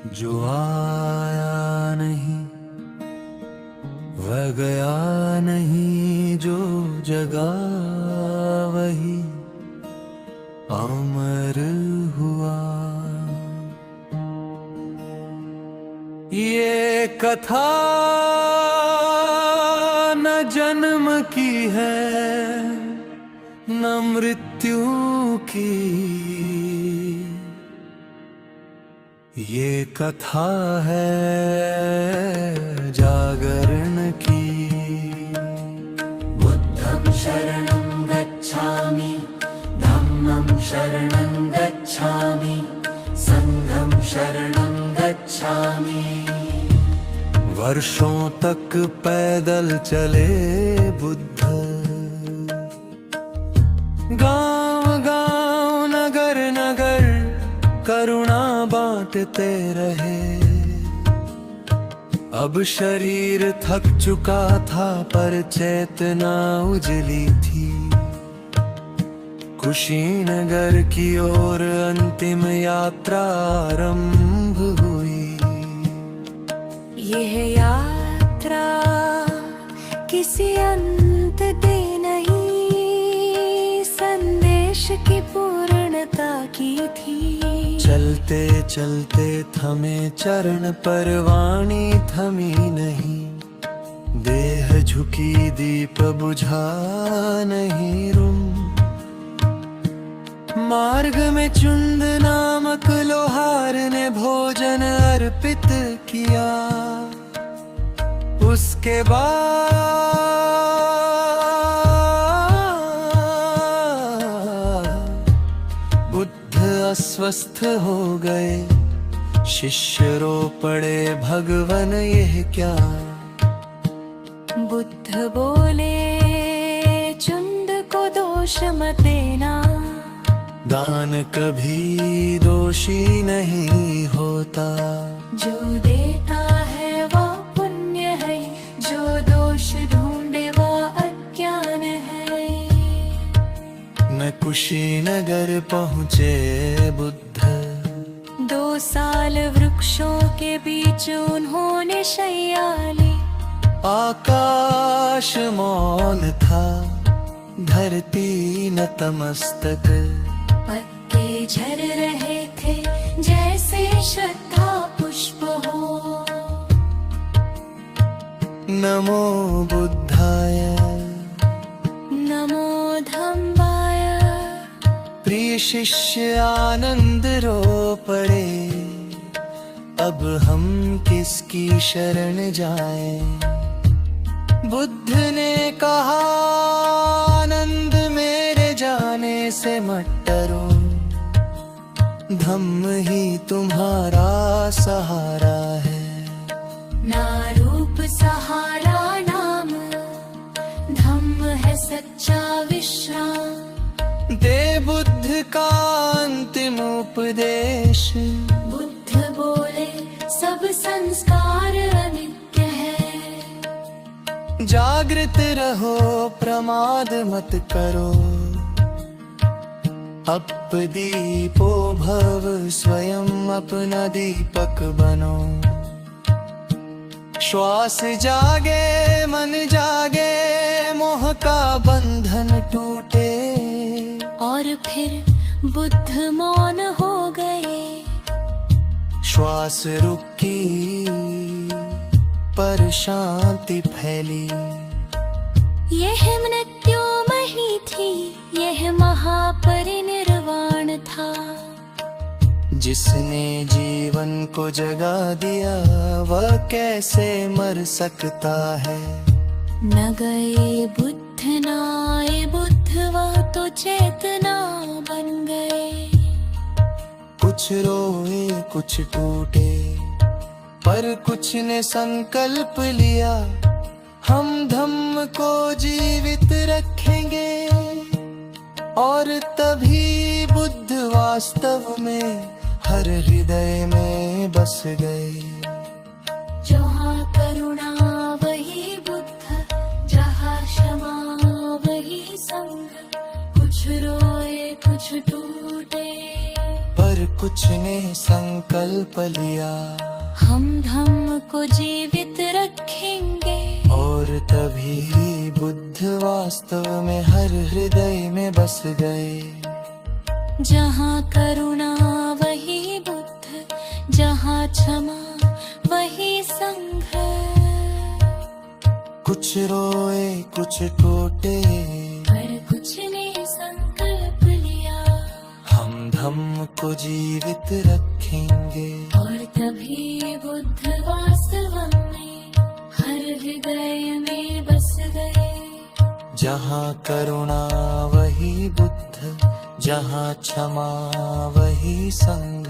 जो आया नहीं वह गया नहीं, जो जगा वही अमर हुआ। ये कथा न जन्म की है न मृत्यु की, ये कथा है जागरण की। बुद्धं शरणं गच्छामि, धम्मं शरणं गच्छामि, संघं शरणं गच्छामि। वर्षों तक पैदल चले बुद्ध, गांव गांव नगर नगर करुणा बांटते रहे। अब शरीर थक चुका था पर चेतना उजली थी। कुशीनगर की ओर अंतिम यात्रा आरंभ हुई। यह यात्रा किसी अंत दे नहीं, संदेश की पूर्णता की थी। चलते चलते थमे चरण पर वाणी थमी नहीं। देह झुकी दीप बुझा नहीं रूम। मार्ग में चुंद नामक लोहार ने भोजन अर्पित किया। उसके बाद बुद्ध अस्वस्थ हो गए। शिष्य रो पड़े, भगवन यह क्या। बुद्ध बोले, चुंद को दोष मत देना। दान कभी दोषी नहीं होता। जो देता है वो पुण्य है, जो दोष ढूंढे वो अज्ञान है। न कुशीनगर पहुँचे बुद्ध। 2 साल वृक्षों के बीच उन्होंने शैया ली। आकाश मौन था, धरती नतमस्तक। पत्ते झर रहे थे जैसे श्रद्धा पुष्प हो। नमो बुद्धाय, नमो धम्माय। प्रिय शिष्य आनंद रो पड़े। अब हम किसकी शरण जाएं। बुद्ध ने कहा, आनंद मेरे जाने से मत डरो। धम्म ही तुम्हारा सहारा है। ना रूप सहारा नाम, धम्म है सच्चा विश्राम। दे बुद्ध का अंतिम उपदेश। बुद्ध बोले, सब संस्कार अनित्य है। जागृत रहो, प्रमाद मत करो। अपदीपो भव, स्वयं अपना दीपक बनो। श्वास जागे मन जागे, मोह का बंधन टूटे। और फिर बुद्ध मौन हो गए। श्वास रुकी पर शांति फैली। यह मृत्युमयी थी, यह महापरिनिर्वाण था। जिसने जीवन को जगा दिया वह कैसे मर सकता है। न गए बुद्ध न आए बुद्ध, वह तो चेतना बन गए। कुछ रोए कुछ टूटे, पर कुछ ने संकल्प लिया, हम धम्म को जीवित रखेंगे। और तभी बुद्ध वास्तव में हर हृदय में बस गए। जहाँ करुणा वही बुद्ध, जहाँ क्षमा वही संग। कुछ रोए कुछ टूटे, पर पर कुछ ने संकल्प लिया, हम धम्म को जीवित रखेंगे। और तभी बुद्ध वास्तव में हर हृदय में बस गए। जहाँ करुणा वही बुद्ध, जहाँ क्षमा वही संघ। कुछ रोए कुछ टूटे, पर कुछ ने संकल्प लिया, हम धम्म को जीवित रखेंगे। और तभी बुद्ध वास्तव में हर हृदय में बस गए। जहाँ करुणा वही बुद्ध, जहाँ क्षमा वही संघ।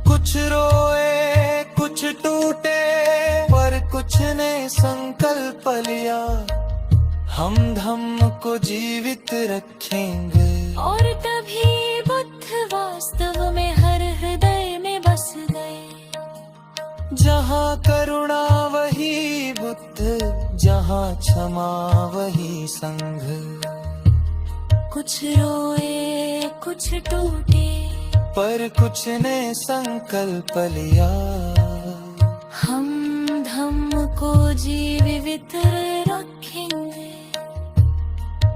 कुछ रोए कुछ टूटे, पर कुछ ने संकल्प लिया, हम धम्म को जीवित रखेंगे। और तभी बुद्ध वास्तव में हर हृदय में बस गए। जहाँ करुणा वही बुद्ध, जहाँ क्षमा वही संघ। कुछ रोए कुछ टूटे, पर कुछ ने संकल्प लिया, हम धम्म को जीवित रखेंगे।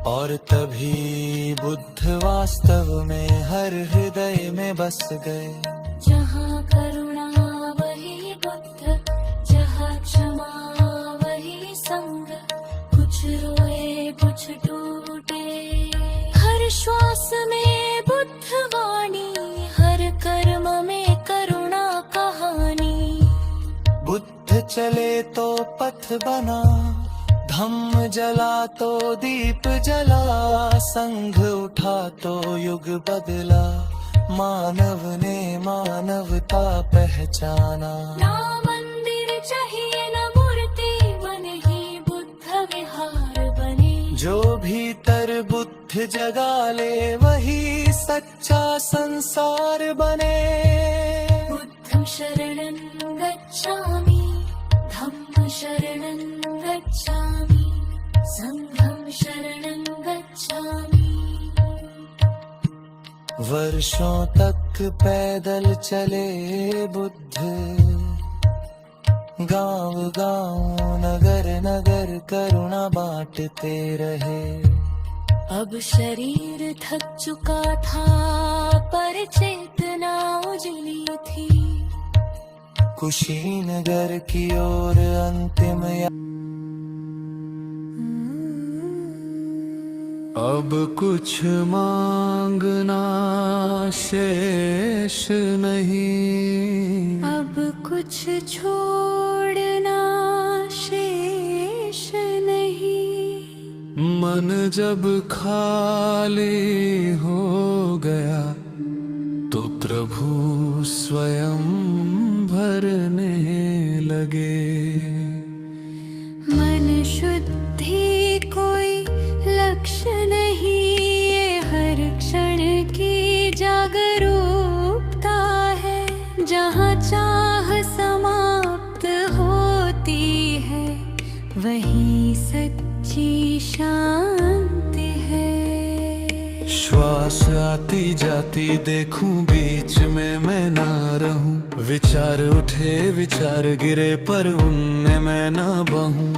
और तभी बुद्ध वास्तव में हर हृदय में बस गए। जहाँ करुणा वही बुद्ध, जहाँ क्षमा वही संग। कुछ रोए कुछ टूटे, हर श्वास में बुद्ध वाणी, हर कर्म में करुणा कहानी। बुद्ध चले तो पथ बना, धम्म जला तो दीप जला, संघ उठा तो युग बदला, मानव ने मानवता पहचाना। ना मंदिर चाहिए न मूर्ति बने, ही बुद्ध विहार बने। जो भीतर बुद्ध जगा ले, वही सच्चा संसार बने। बुद्धं शरणं गच्छामि, धम्मं शरणं गच्छामि, संघं शरणं गच्छामि। वर्षों तक पैदल चले बुद्ध, गांव गांव नगर नगर करुणा बांटते रहे। अब शरीर थक चुका था, पर चेतना उजली थी। कुशीनगर की ओर अंतिम अब कुछ मांगना शेष नहीं, अब कुछ छोड़ना शेष नहीं। मन जब खाली हो गया, तो प्रभु स्वयं भरने लगे। मन शुद्धि कोई लक्ष्य नहीं, ये हर क्षण की जागरूकता है। जहाँ चाह समाप्त होती है, वही सच्ची शांति है। श्वास आती जाती देखूं, बीच में मैं ना रहूं। विचार उठे विचार गिरे, पर उनमें मैं ना बहूं।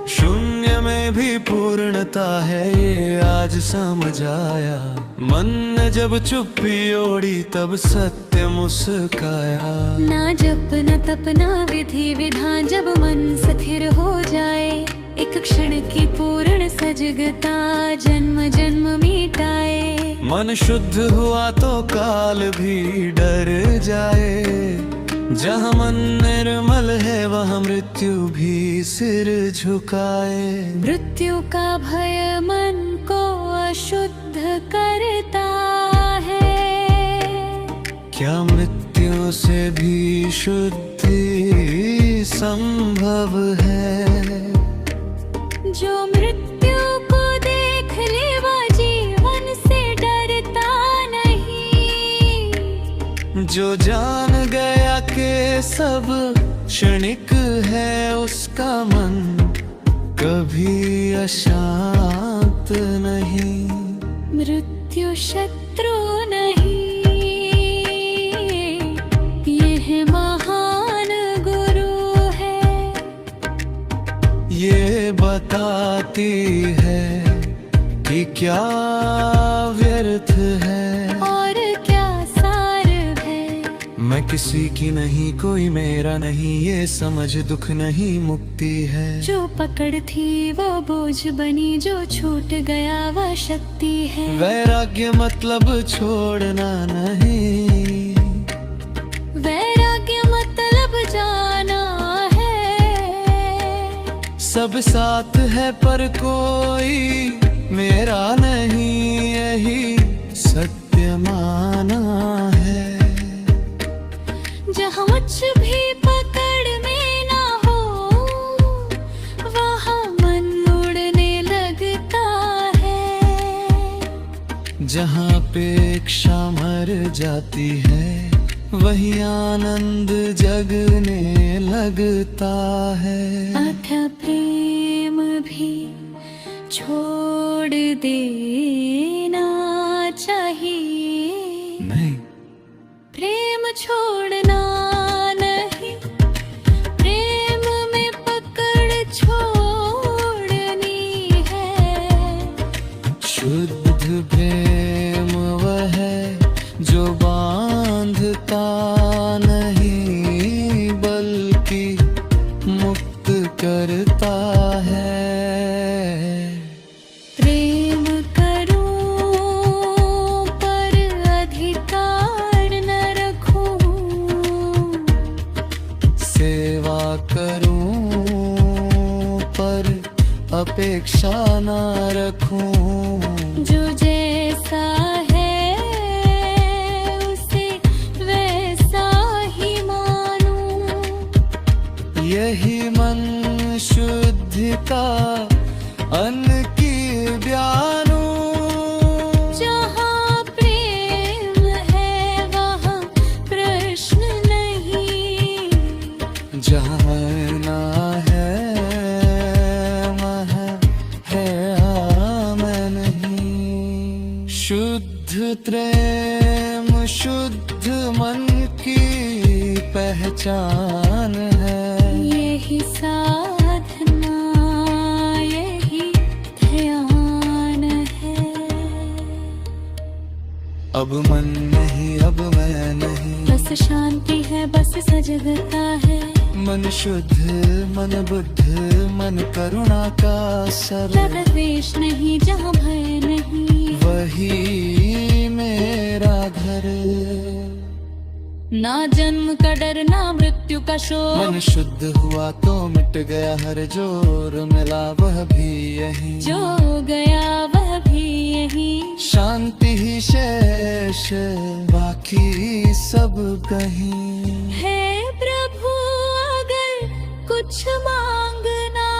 शून्य में भी पूर्णता है, ये आज समझ आया। मन ने जब चुप्पी ओढ़ी, तब सत्य मुस्काया। ना जप न तप न विधि विधान, जब मन स्थिर हो जाए। एक क्षण की पूर्ण सजगता, जन्म जन्म मिटाए। मन शुद्ध हुआ तो काल भी डर जाए। जहाँ मन निर्मल है, वहाँ मृत्यु भी सिर झुकाए। मृत्यु का भय मन को अशुद्ध करता है। क्या मृत्यु से भी शुद्धि संभव है? जो मृत्यु को देख ले, वह जीवन से डरता नहीं। जो जान गया कि सब क्षणिक है, उसका मन कभी अशांत नहीं। मृत्यु शत्रु नहीं। बताती है कि क्या व्यर्थ है और क्या सार है। मैं किसी की नहीं, कोई मेरा नहीं, ये समझ दुख नहीं मुक्ति है। जो पकड़ थी वो बोझ बनी, जो छूट गया वह शक्ति है। वैराग्य मतलब छोड़ना नहीं, वैराग्य मतलब जाना है। सब साथ है पर कोई मेरा नहीं, यही सत्य माना है। जहाँ कुछ भी पकड़ में ना हो वहाँ मन उड़ने लगता है। जहाँ अपेक्षा मर जाती है वही आनंद जगने लगता है। अथा प्रेम भी छोड़ देना चाहिए। नहीं, प्रेम छोड़ना नहीं, प्रेम में पकड़ छोड़नी है। शुद्ध प्रेम वह है जो बांधता नहीं बल्कि मुक्त करता है। प्रेम करूं पर अधिकार न रखूं, सेवा करूं पर अपेक्षा न रखूं। जो जैसा है उसे वैसा ही मानूं। यही मन शुद्धि का अन्न की ब्यानू। जहाँ प्रेम है वहाँ प्रश्न नहीं। जहाँ ना है वहाँ है मैं नहीं। शुद्ध प्रेम शुद्ध मन की पहचान है। यही साधना यही ध्यान है। अब मन नहीं, अब मैं नहीं, बस शांति है, बस सजगता है। मन शुद्ध, मन बुद्ध, मन करुणा का सर। ज्यादा द्वेष नहीं, जहाँ भय नहीं। वही मेरा घर। ना जन्म का डर, ना मृत्यु का शोक। मन शुद्ध हुआ तो मिट गया हर जोर, मिला वह भी यही, जो गया वह भी यही। शांति ही शेष, बाकी सब कहीं। हे प्रभु अगर कुछ मांगना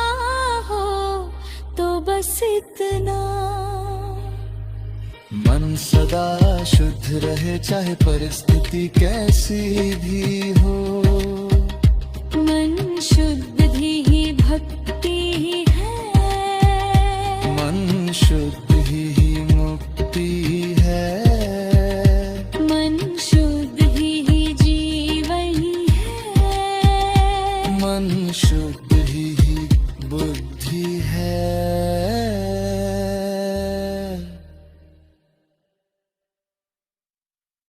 हो तो बस इतना। मन सदा शुद्ध रहे चाहे परिस्थिति कैसी भी हो। मन शुद्ध ही भक्ति है। मन शुद्ध